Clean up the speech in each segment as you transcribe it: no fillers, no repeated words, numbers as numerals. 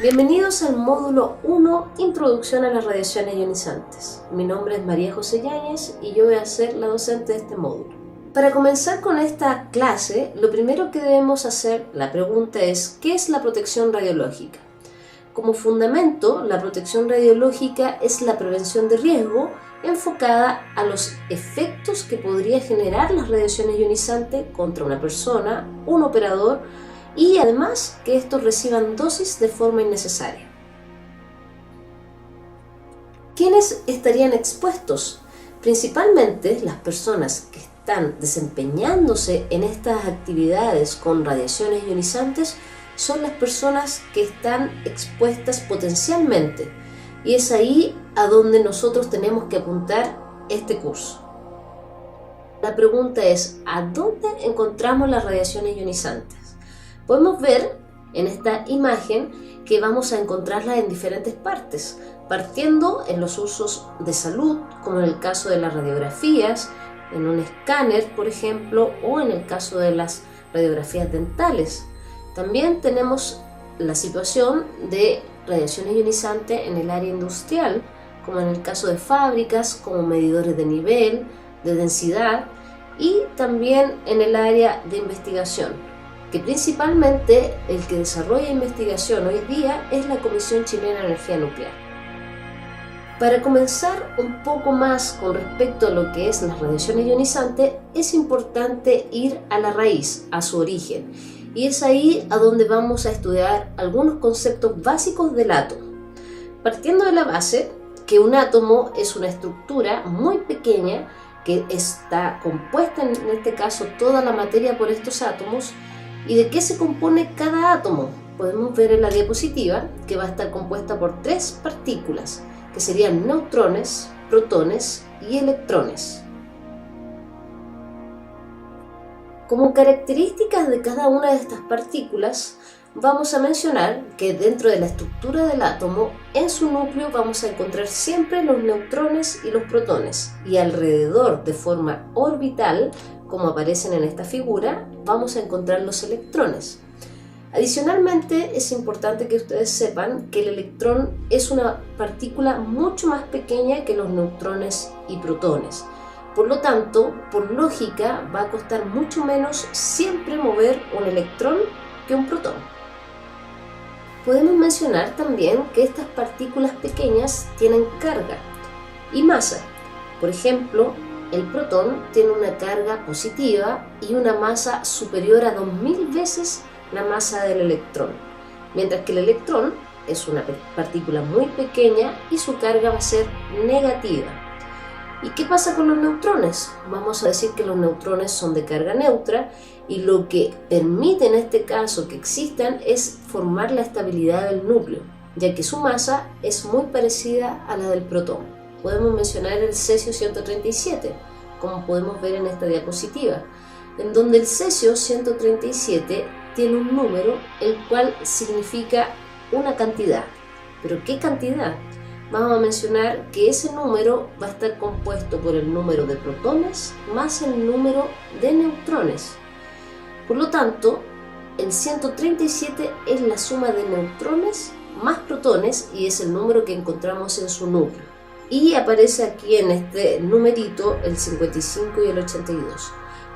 Bienvenidos al módulo 1, Introducción a las radiaciones ionizantes. Mi nombre es María José Yáñez y yo voy a ser la docente de este módulo. Para comenzar con esta clase, lo primero que debemos hacer, la pregunta es, ¿qué es la protección radiológica? Como fundamento, la protección radiológica es la prevención de riesgo enfocada a los efectos que podría generar las radiaciones ionizantes contra una persona, un operador, y además que estos reciban dosis de forma innecesaria. ¿Quiénes estarían expuestos? Principalmente las personas que están desempeñándose en estas actividades con radiaciones ionizantes son las personas que están expuestas potencialmente, y es ahí a donde nosotros tenemos que apuntar este curso. La pregunta es, ¿a dónde encontramos las radiaciones ionizantes? Podemos ver en esta imagen que vamos a encontrarlas en diferentes partes, partiendo en los usos de salud, como en el caso de las radiografías, en un escáner, por ejemplo, o en el caso de las radiografías dentales. También tenemos la situación de radiaciones ionizantes en el área industrial, como en el caso de fábricas, como medidores de nivel, de densidad, y también en el área de investigación, que principalmente el que desarrolla investigación hoy día es la Comisión Chilena de Energía Nuclear. Para comenzar un poco más con respecto a lo que es las radiaciones ionizantes, es importante ir a la raíz, a su origen, y es ahí a donde vamos a estudiar algunos conceptos básicos del átomo. Partiendo de la base, que un átomo es una estructura muy pequeña que está compuesta, en este caso toda la materia, por estos átomos. ¿Y de qué se compone cada átomo? Podemos ver en la diapositiva que va a estar compuesta por tres partículas, que serían neutrones, protones y electrones. Como características de cada una de estas partículas, vamos a mencionar que dentro de la estructura del átomo, en su núcleo vamos a encontrar siempre los neutrones y los protones, y alrededor, de forma orbital, como aparecen en esta figura, vamos a encontrar los electrones. Adicionalmente, es importante que ustedes sepan que el electrón es una partícula mucho más pequeña que los neutrones y protones. Por lo tanto, por lógica, va a costar mucho menos siempre mover un electrón que un protón. Podemos mencionar también que estas partículas pequeñas tienen carga y masa. Por ejemplo, el protón tiene una carga positiva y una masa superior a 2000 veces la masa del electrón, mientras que el electrón es una partícula muy pequeña y su carga va a ser negativa. ¿Y qué pasa con los neutrones? Vamos a decir que los neutrones son de carga neutra y lo que permite en este caso que existan es formar la estabilidad del núcleo, ya que su masa es muy parecida a la del protón. Podemos mencionar el cesio 137, como podemos ver en esta diapositiva, en donde el cesio 137 tiene un número, el cual significa una cantidad. ¿Pero qué cantidad? Vamos a mencionar que ese número va a estar compuesto por el número de protones más el número de neutrones. Por lo tanto, el 137 es la suma de neutrones más protones y es el número que encontramos en su núcleo. Y aparece aquí en este numerito el 55 y el 82.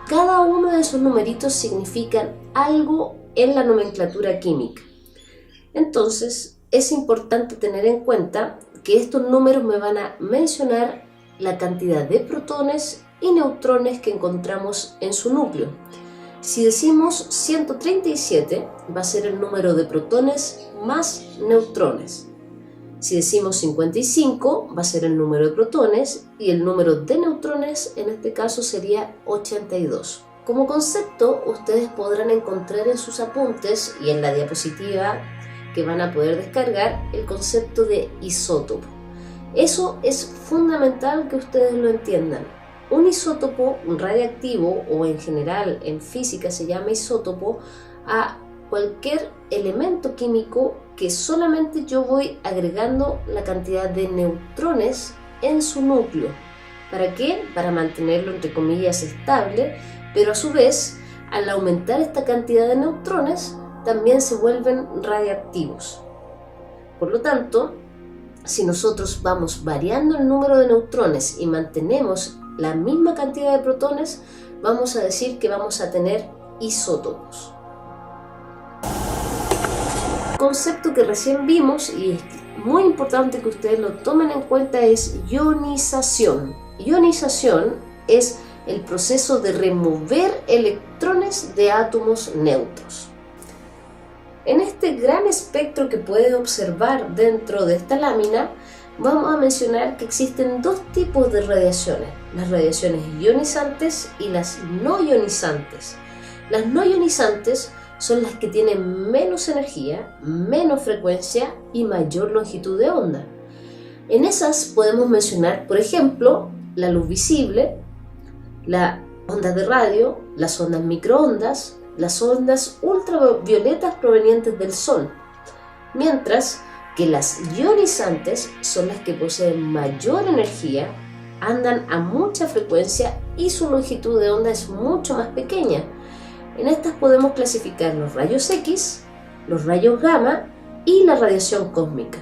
Cada uno de esos numeritos significan algo en la nomenclatura química. Entonces, es importante tener en cuenta que estos números me van a mencionar la cantidad de protones y neutrones que encontramos en su núcleo. Si decimos 137, va a ser el número de protones más neutrones. Si decimos 55, va a ser el número de protones y el número de neutrones en este caso sería 82. Como concepto, ustedes podrán encontrar en sus apuntes y en la diapositiva que van a poder descargar el concepto de isótopo. Eso es fundamental que ustedes lo entiendan. Un isótopo radiactivo, o en general en física se llama isótopo, a cualquier elemento químico que solamente yo voy agregando la cantidad de neutrones en su núcleo. ¿Para qué? Para mantenerlo entre comillas estable, pero a su vez, al aumentar esta cantidad de neutrones, también se vuelven radiactivos. Por lo tanto, si nosotros vamos variando el número de neutrones y mantenemos la misma cantidad de protones, vamos a decir que vamos a tener isótopos. El concepto que recién vimos, y es muy importante que ustedes lo tomen en cuenta, es ionización. Ionización es el proceso de remover electrones de átomos neutros. En este gran espectro que puede observar dentro de esta lámina, vamos a mencionar que existen dos tipos de radiaciones: las radiaciones ionizantes y las no ionizantes. Las no ionizantes son las que tienen menos energía, menos frecuencia y mayor longitud de onda. En esas podemos mencionar, por ejemplo, la luz visible, las ondas de radio, las ondas microondas, las ondas ultravioletas provenientes del Sol, mientras que las ionizantes son las que poseen mayor energía, andan a mucha frecuencia y su longitud de onda es mucho más pequeña. En estas podemos clasificar los rayos X, los rayos gamma y la radiación cósmica.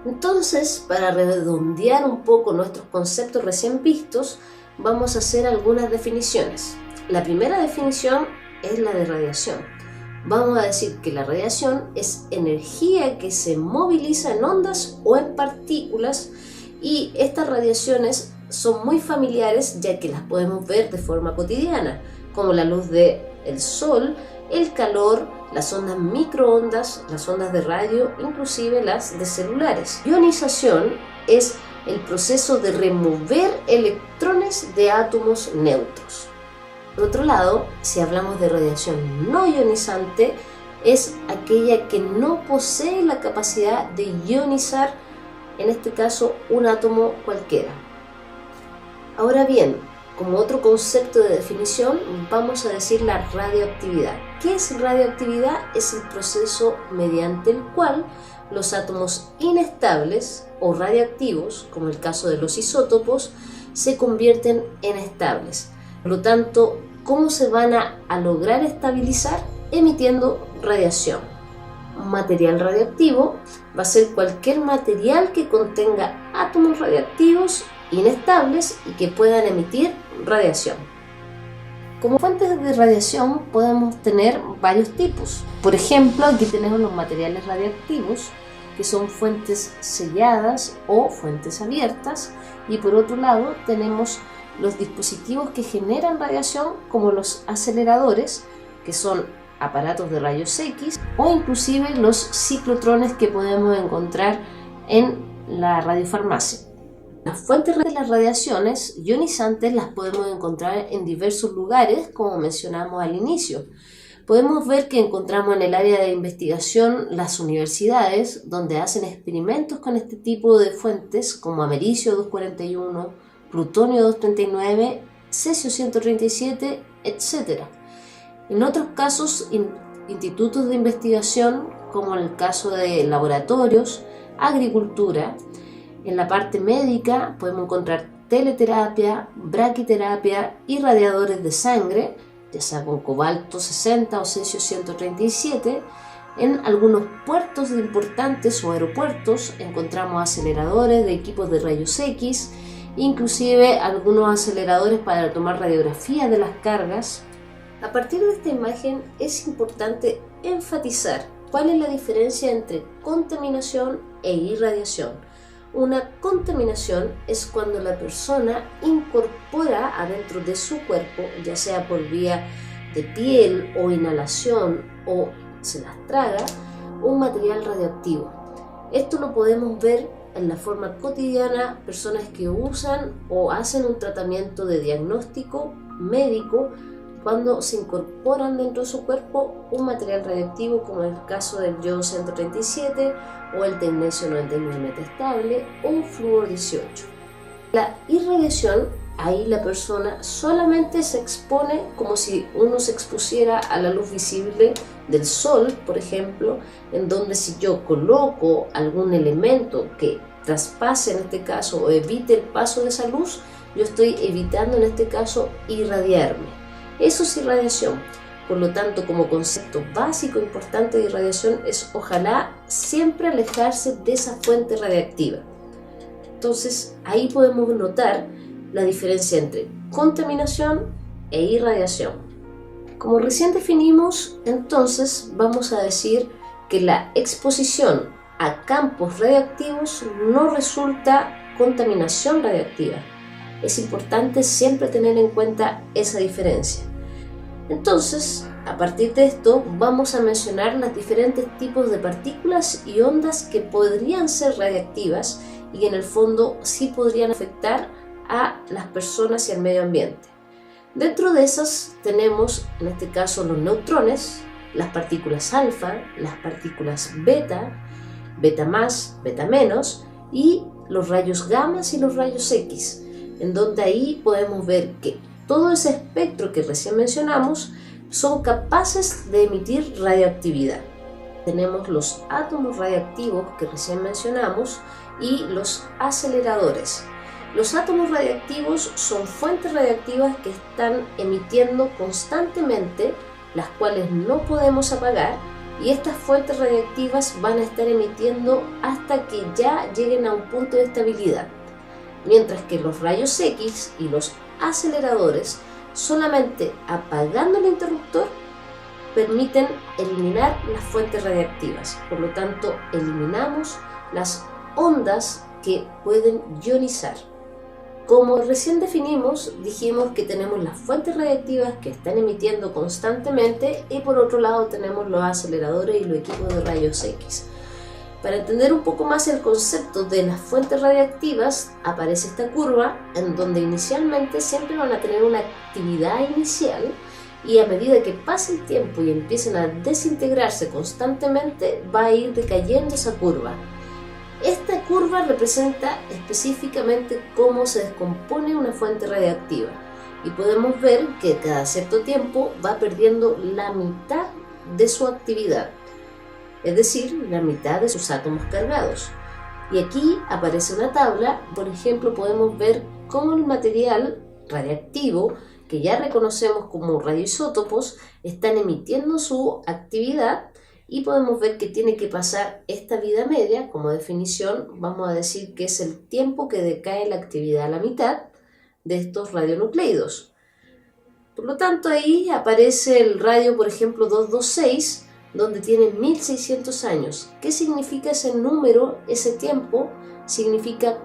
Entonces, para redondear un poco nuestros conceptos recién vistos, vamos a hacer algunas definiciones. La primera definición es la de radiación. Vamos a decir que la radiación es energía que se moviliza en ondas o en partículas, y estas radiaciones son muy familiares ya que las podemos ver de forma cotidiana, como la luz del sol, el calor, las ondas microondas, las ondas de radio, inclusive las de celulares. Ionización es el proceso de remover electrones de átomos neutros. Por otro lado, si hablamos de radiación no ionizante, es aquella que no posee la capacidad de ionizar, en este caso, un átomo cualquiera. Ahora bien, como otro concepto de definición, vamos a decir la radioactividad. ¿Qué es radioactividad? Es el proceso mediante el cual los átomos inestables o radioactivos, como el caso de los isótopos, se convierten en estables. Por lo tanto, ¿cómo se van a lograr estabilizar? Emitiendo radiación. Un material radioactivo va a ser cualquier material que contenga átomos radioactivos inestables y que puedan emitir radiación. Como fuentes de radiación podemos tener varios tipos. Por ejemplo, aquí tenemos los materiales radioactivos, que son fuentes selladas o fuentes abiertas, y por otro lado tenemos los dispositivos que generan radiación, como los aceleradores, que son aparatos de rayos X, o inclusive los ciclotrones que podemos encontrar en la radiofarmacia. Las fuentes de las radiaciones ionizantes las podemos encontrar en diversos lugares, como mencionamos al inicio. Podemos ver que encontramos en el área de investigación las universidades, donde hacen experimentos con este tipo de fuentes, como americio 241, plutonio 239, cesio 137, etc. En otros casos, institutos de investigación, como en el caso de laboratorios, agricultura. En la parte médica podemos encontrar teleterapia, braquiterapia y radiadores de sangre, ya sea con cobalto 60 o cesio 137. En algunos puertos importantes o aeropuertos encontramos aceleradores de equipos de rayos X, inclusive algunos aceleradores para tomar radiografías de las cargas. A partir de esta imagen es importante enfatizar cuál es la diferencia entre contaminación e irradiación. Una contaminación es cuando la persona incorpora adentro de su cuerpo, ya sea por vía de piel o inhalación o se las traga, un material radioactivo. Esto lo podemos ver en la forma cotidiana, personas que usan o hacen un tratamiento de diagnóstico médico cuando se incorporan dentro de su cuerpo un material radioactivo, como en el caso del yodo 137 o el tecnesio 99 metastable o un flúor 18. La irradiación, ahí la persona solamente se expone como si uno se expusiera a la luz visible del sol, por ejemplo, en donde si yo coloco algún elemento que traspase en este caso o evite el paso de esa luz, yo estoy evitando en este caso irradiarme. Eso es irradiación. Por lo tanto, como concepto básico importante de irradiación es ojalá siempre alejarse de esa fuente radiactiva. Entonces ahí podemos notar la diferencia entre contaminación e irradiación. Como recién definimos, entonces vamos a decir que la exposición a campos radiactivos no resulta contaminación radiactiva. Es importante siempre tener en cuenta esa diferencia. Entonces, a partir de esto, vamos a mencionar los diferentes tipos de partículas y ondas que podrían ser radiactivas y que en el fondo sí podrían afectar a las personas y al medio ambiente. Dentro de esas tenemos, en este caso, los neutrones, las partículas alfa, las partículas beta, beta más, beta menos, y los rayos gamma y los rayos X, en donde ahí podemos ver que todo ese espectro que recién mencionamos son capaces de emitir radioactividad. Tenemos los átomos radiactivos que recién mencionamos y los aceleradores. Los átomos radiactivos son fuentes radiactivas que están emitiendo constantemente, las cuales no podemos apagar, y estas fuentes radiactivas van a estar emitiendo hasta que ya lleguen a un punto de estabilidad. Mientras que los rayos X y los aceleradores, solamente apagando el interruptor, permiten eliminar las fuentes radiactivas. Por lo tanto, eliminamos las ondas que pueden ionizar. Como recién definimos, dijimos que tenemos las fuentes radiactivas que están emitiendo constantemente y por otro lado tenemos los aceleradores y los equipos de rayos X. Para entender un poco más el concepto de las fuentes radiactivas, aparece esta curva en donde inicialmente siempre van a tener una actividad inicial y a medida que pasa el tiempo y empiecen a desintegrarse constantemente, va a ir decayendo esa curva. Esta curva representa específicamente cómo se descompone una fuente radiactiva y podemos ver que cada cierto tiempo va perdiendo la mitad de su actividad, es decir, la mitad de sus átomos cargados. Y aquí aparece una tabla, por ejemplo, podemos ver cómo el material radiactivo, que ya reconocemos como radioisótopos, están emitiendo su actividad y podemos ver que tiene que pasar esta vida media. Como definición, vamos a decir que es el tiempo que decae la actividad a la mitad de estos radionucleidos. Por lo tanto, ahí aparece el radio, por ejemplo, 226, donde tiene 1600 años. ¿Qué significa ese número, ese tiempo? Significa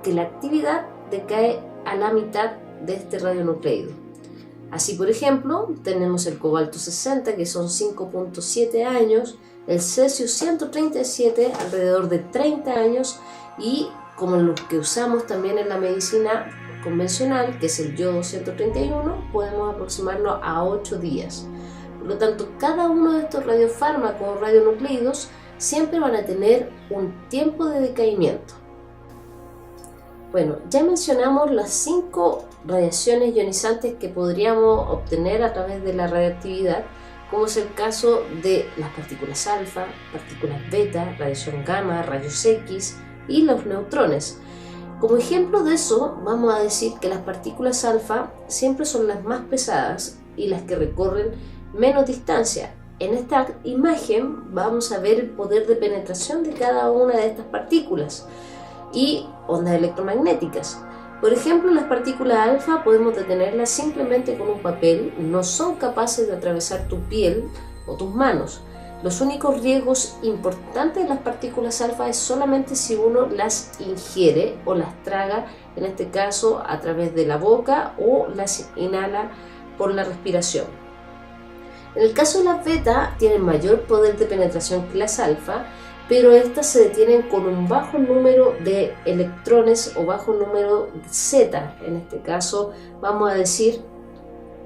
que la actividad decae a la mitad de este radionucleido. Así, por ejemplo, tenemos el cobalto 60, que son 5.7 años, el cesio 137, alrededor de 30 años, y como los que usamos también en la medicina convencional, que es el yodo 131, podemos aproximarlo a 8 días. Por lo tanto, cada uno de estos radiofármacos o radionucleidos siempre van a tener un tiempo de decaimiento. Bueno, ya mencionamos las 5 radiaciones ionizantes que podríamos obtener a través de la radioactividad, como es el caso de las partículas alfa, partículas beta, radiación gamma, rayos X y los neutrones. Como ejemplo de eso, vamos a decir que las partículas alfa siempre son las más pesadas y las que recorren menos distancia. En esta imagen vamos a ver el poder de penetración de cada una de estas partículas y ondas electromagnéticas. Por ejemplo, las partículas alfa podemos detenerlas simplemente con un papel, no son capaces de atravesar tu piel o tus manos. Los únicos riesgos importantes de las partículas alfa es solamente si uno las ingiere o las traga, en este caso a través de la boca, o las inhala por la respiración. En el caso de las beta, tienen mayor poder de penetración que las alfa, pero estas se detienen con un bajo número de electrones o bajo número de Z. En este caso vamos a decir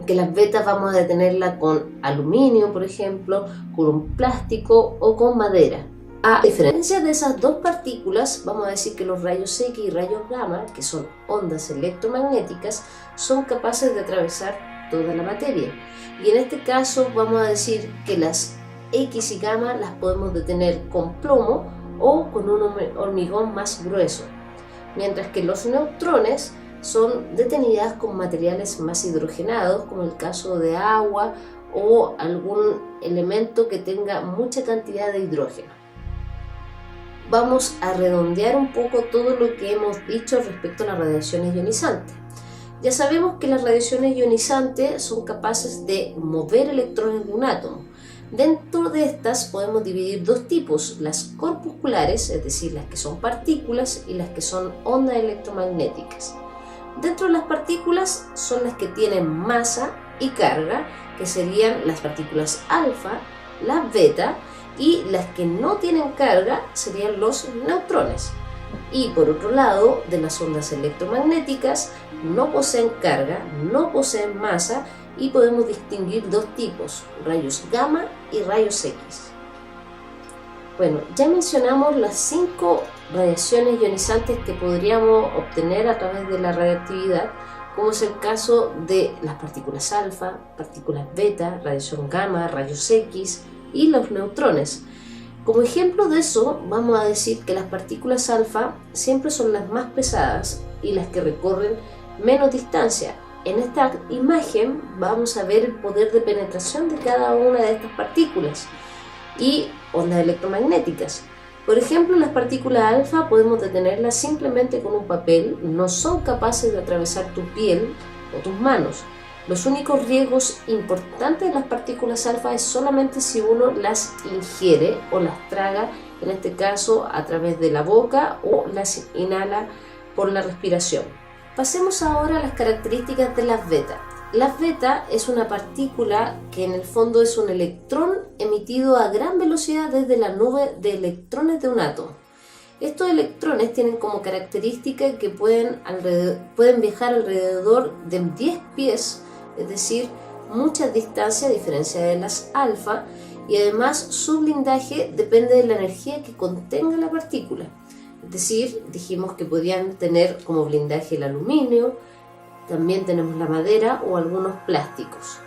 que las betas vamos a detenerla con aluminio, por ejemplo, con un plástico o con madera. A diferencia de esas dos partículas, vamos a decir que los rayos X y rayos gamma, que son ondas electromagnéticas, son capaces de atravesar toda la materia. Y en este caso vamos a decir que las X y gamma las podemos detener con plomo o con un hormigón más grueso, mientras que los neutrones son detenidas con materiales más hidrogenados, como el caso de agua o algún elemento que tenga mucha cantidad de hidrógeno. Vamos a redondear un poco todo lo que hemos dicho respecto a las radiaciones ionizantes. Ya sabemos que las radiaciones ionizantes son capaces de mover electrones de un átomo. Dentro de estas podemos dividir dos tipos, las corpusculares, es decir, las que son partículas, y las que son ondas electromagnéticas. Dentro de las partículas son las que tienen masa y carga, que serían las partículas alfa, las beta, y las que no tienen carga serían los neutrones. Y por otro lado, de las ondas electromagnéticas no poseen carga, no poseen masa, y podemos distinguir dos tipos, rayos gamma y rayos X. Bueno, ya mencionamos las 5 radiaciones ionizantes que podríamos obtener a través de la radiactividad, como es el caso de las partículas alfa, partículas beta, radiación gamma, rayos X y los neutrones. Como ejemplo de eso, vamos a decir que las partículas alfa siempre son las más pesadas y las que recorren menos distancia. En esta imagen vamos a ver el poder de penetración de cada una de estas partículas y ondas electromagnéticas. Por ejemplo, las partículas alfa podemos detenerlas simplemente con un papel, no son capaces de atravesar tu piel o tus manos. Los únicos riesgos importantes de las partículas alfa es solamente si uno las ingiere o las traga, en este caso a través de la boca, o las inhala por la respiración. Pasemos ahora a las características de las beta. Las beta es una partícula que en el fondo es un electrón emitido a gran velocidad desde la nube de electrones de un átomo. Estos electrones tienen como característica que pueden viajar alrededor de 10 pies, es decir, muchas distancias a diferencia de las alfa, y además su blindaje depende de la energía que contenga la partícula. Es decir, dijimos que podían tener como blindaje el aluminio, también tenemos la madera o algunos plásticos.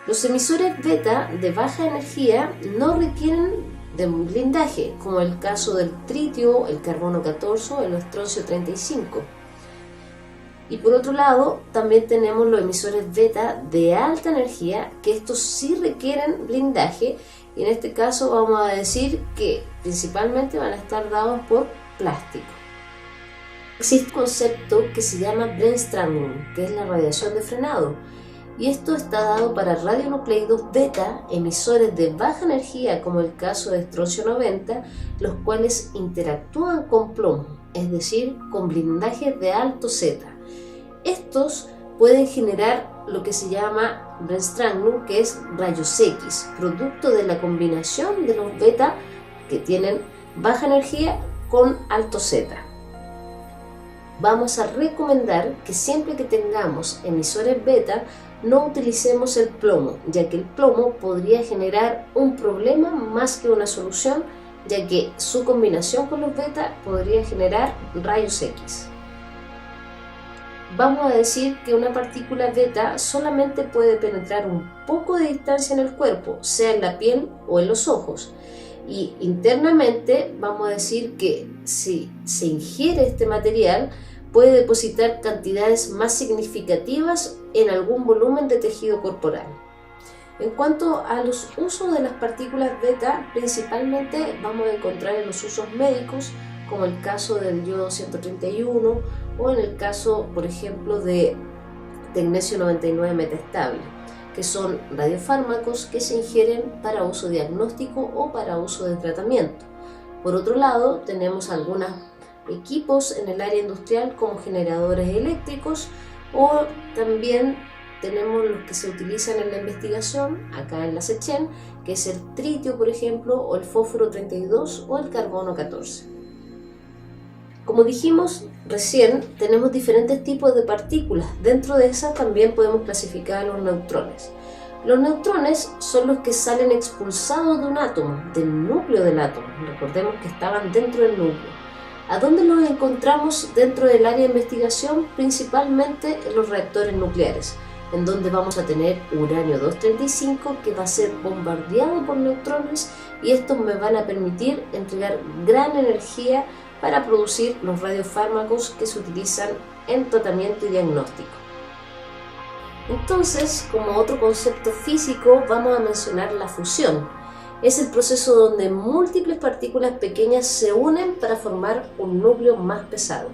Los emisores beta de baja energía no requieren de un blindaje, como el caso del tritio, el carbono 14 o el estroncio 35. Y por otro lado, también tenemos los emisores beta de alta energía, que estos sí requieren blindaje, y en este caso vamos a decir que principalmente van a estar dados por plástico. Existe un concepto que se llama Brennstrahlung, que es la radiación de frenado, y esto está dado para radionucleidos beta, emisores de baja energía, como el caso de estroncio 90, los cuales interactúan con plomo, es decir, con blindajes de alto Z. Estos pueden generar lo que se llama Brennstrahlung, que es rayos X, producto de la combinación de los beta que tienen baja energía con alto Z. Vamos a recomendar que siempre que tengamos emisores beta no utilicemos el plomo, ya que el plomo podría generar un problema más que una solución, ya que su combinación con los beta podría generar rayos X. Vamos a decir que una partícula beta solamente puede penetrar un poco de distancia en el cuerpo, sea en la piel o en los ojos. Y internamente vamos a decir que si se ingiere este material puede depositar cantidades más significativas en algún volumen de tejido corporal. En cuanto a los usos de las partículas beta, principalmente vamos a encontrar en los usos médicos, como el caso del yodo 131 o en el caso, por ejemplo, de tecnesio 99 metaestable, que son radiofármacos que se ingieren para uso diagnóstico o para uso de tratamiento. Por otro lado, tenemos algunos equipos en el área industrial como generadores eléctricos, o también tenemos los que se utilizan en la investigación, acá en la SECHEN, que es el tritio, por ejemplo, o el fósforo 32 o el carbono 14. Como dijimos recién, tenemos diferentes tipos de partículas. Dentro de esas también podemos clasificar a los neutrones. Los neutrones son los que salen expulsados de un átomo, del núcleo del átomo. Recordemos que estaban dentro del núcleo. ¿A dónde los encontramos dentro del área de investigación? Principalmente en los reactores nucleares, en donde vamos a tener uranio 235 que va a ser bombardeado por neutrones, y estos me van a permitir entregar gran energía para producir los radiofármacos que se utilizan en tratamiento y diagnóstico. Entonces, como otro concepto físico, vamos a mencionar la fusión. Es el proceso donde múltiples partículas pequeñas se unen para formar un núcleo más pesado.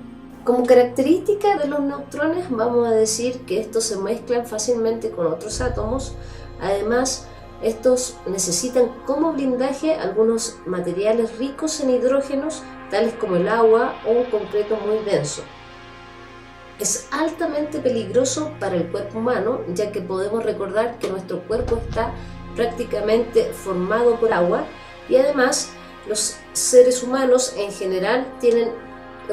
Como característica de los neutrones, vamos a decir que estos se mezclan fácilmente con otros átomos. Además, estos necesitan como blindaje algunos materiales ricos en hidrógenos, tales como el agua o un concreto muy denso. Es altamente peligroso para el cuerpo humano, ya que podemos recordar que nuestro cuerpo está prácticamente formado por agua y además los seres humanos en general tienen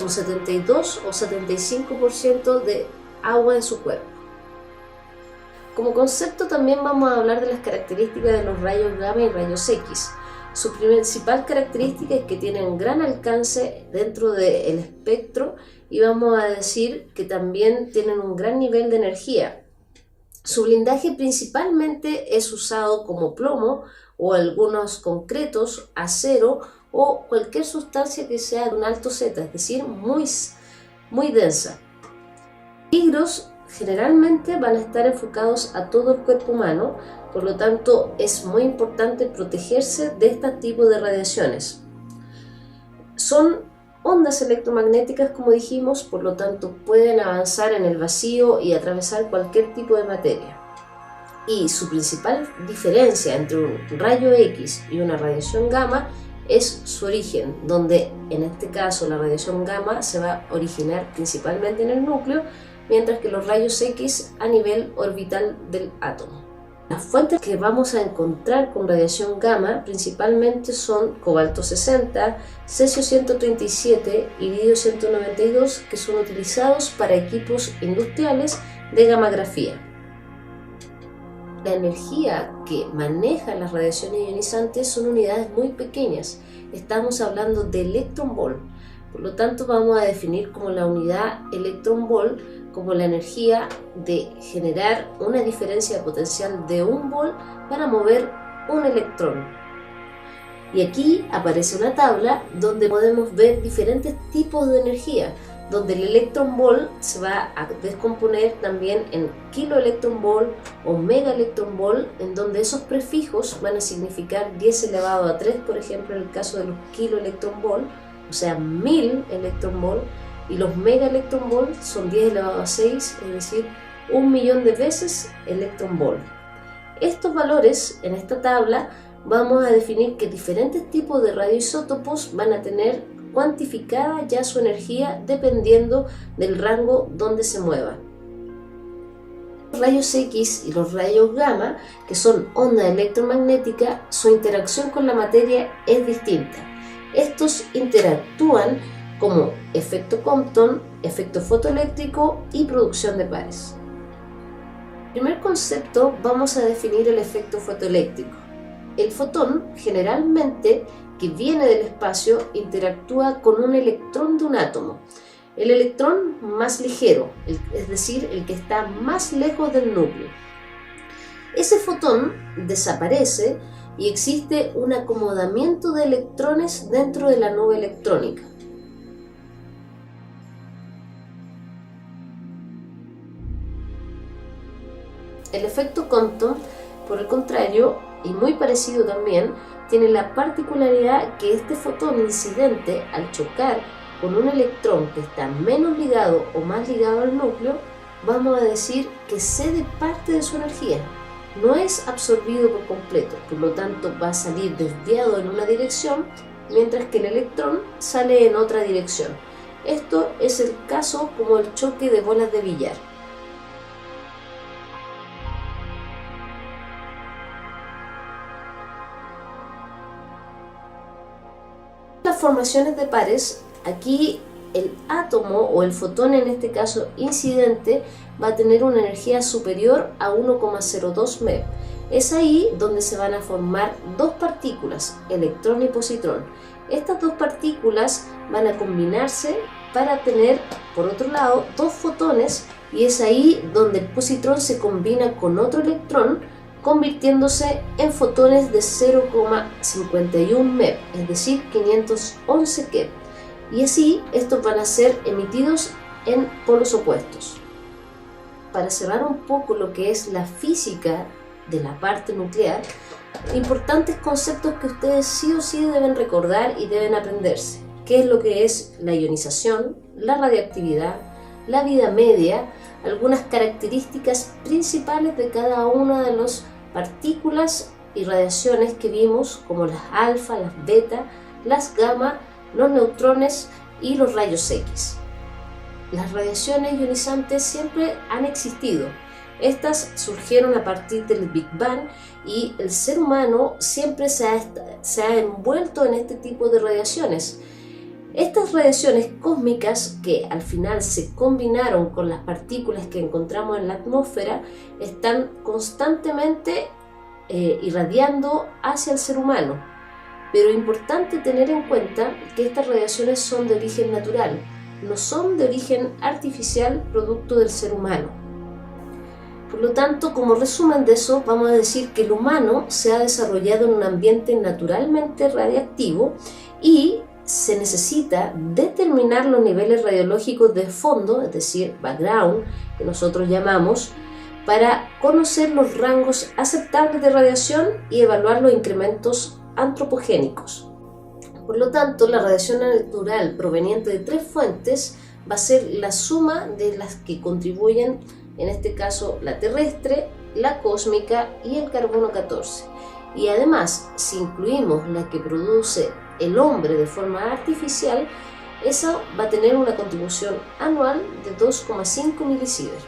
un 72 o 75% de agua en su cuerpo. Como concepto también vamos a hablar de las características de los rayos gamma y rayos X. Su principal característica es que tienen gran alcance dentro del espectro y vamos a decir que también tienen un gran nivel de energía. Su blindaje principalmente es usado como plomo o algunos concretos, acero o cualquier sustancia que sea de un alto Z, es decir, muy densa. Peligros generalmente van a estar enfocados a todo el cuerpo humano, por lo tanto es muy importante protegerse de este tipo de radiaciones. Son ondas electromagnéticas, como dijimos, por lo tanto pueden avanzar en el vacío y atravesar cualquier tipo de materia. Y su principal diferencia entre un rayo X y una radiación gamma es su origen, donde en este caso la radiación gamma se va a originar principalmente en el núcleo, mientras que los rayos X a nivel orbital del átomo. Las fuentes que vamos a encontrar con radiación gamma principalmente son cobalto 60, cesio 137 y iridio 192, que son utilizados para equipos industriales de gammagrafía. La energía que maneja las radiaciones ionizantes son unidades muy pequeñas, estamos hablando de electron-volt, por lo tanto vamos a definir como la unidad electron-volt como la energía de generar una diferencia potencial de 1 volt para mover un electrón. Y aquí aparece una tabla donde podemos ver diferentes tipos de energía, donde el electron-volt se va a descomponer también en kiloelectron-volt o megaelectron-volt, en donde esos prefijos van a significar 10 elevado a 3, por ejemplo, en el caso de los kiloelectron-volt, o sea, 1000 electron-volt, y los megaelectron-volt son 10 elevado a 6, es decir, 1.000.000 de veces electron-volt. Estos valores en esta tabla vamos a definir que diferentes tipos de radioisótopos van a tener cuantificada ya su energía dependiendo del rango donde se mueva. Los rayos X y los rayos gamma, que son ondas electromagnéticas, su interacción con la materia es distinta. Estos interactúan como efecto Compton, efecto fotoeléctrico y producción de pares. Primer concepto, vamos a definir el efecto fotoeléctrico. El fotón, generalmente que viene del espacio, interactúa con un electrón de un átomo. El electrón más ligero, es decir, el que está más lejos del núcleo. Ese fotón desaparece y existe un acomodamiento de electrones dentro de la nube electrónica. El efecto Compton, por el contrario, y muy parecido también, tiene la particularidad que este fotón incidente, al chocar con un electrón que está menos ligado o más ligado al núcleo, vamos a decir que cede parte de su energía. No es absorbido por completo, por lo tanto va a salir desviado en una dirección, mientras que el electrón sale en otra dirección. Esto es el caso como el choque de bolas de billar. Las formaciones de pares, aquí el átomo o el fotón, en este caso incidente, va a tener una energía superior a 1,02 MeV. Es ahí donde se van a formar dos partículas, electrón y positrón. Estas dos partículas van a combinarse para tener, por otro lado, dos fotones, y es ahí donde el positrón se combina con otro electrón, convirtiéndose en fotones de 0,51 MeV, es decir, 511 keV. Y así estos van a ser emitidos en polos opuestos. Para cerrar un poco lo que es la física de la parte nuclear, importantes conceptos que ustedes sí o sí deben recordar y deben aprenderse. ¿Qué es lo que es la ionización, la radiactividad, la vida media, algunas características principales de cada una de las partículas y radiaciones que vimos, como las alfa, las beta, las gamma, los neutrones y los rayos X? Las radiaciones ionizantes siempre han existido. Estas surgieron a partir del Big Bang y el ser humano siempre se ha envuelto en este tipo de radiaciones. Estas radiaciones cósmicas, que al final se combinaron con las partículas que encontramos en la atmósfera, están constantemente irradiando hacia el ser humano. Pero es importante tener en cuenta que estas radiaciones son de origen natural, no son de origen artificial producto del ser humano. Por lo tanto, como resumen de eso, vamos a decir que el humano se ha desarrollado en un ambiente naturalmente radiactivo y se necesita determinar los niveles radiológicos de fondo, es decir, background, que nosotros llamamos, para conocer los rangos aceptables de radiación y evaluar los incrementos antropogénicos. Por lo tanto, la radiación natural proveniente de 3 fuentes va a ser la suma de las que contribuyen, en este caso la terrestre, la cósmica y el carbono 14. Y además, si incluimos la que produce el hombre de forma artificial, esa va a tener una contribución anual de 2,5 milisievert.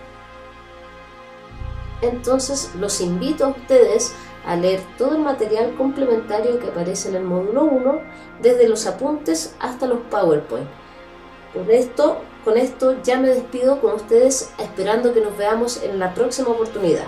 Entonces los invito a ustedes a leer todo el material complementario que aparece en el módulo 1, desde los apuntes hasta los PowerPoint. Con esto ya me despido con ustedes, esperando que nos veamos en la próxima oportunidad.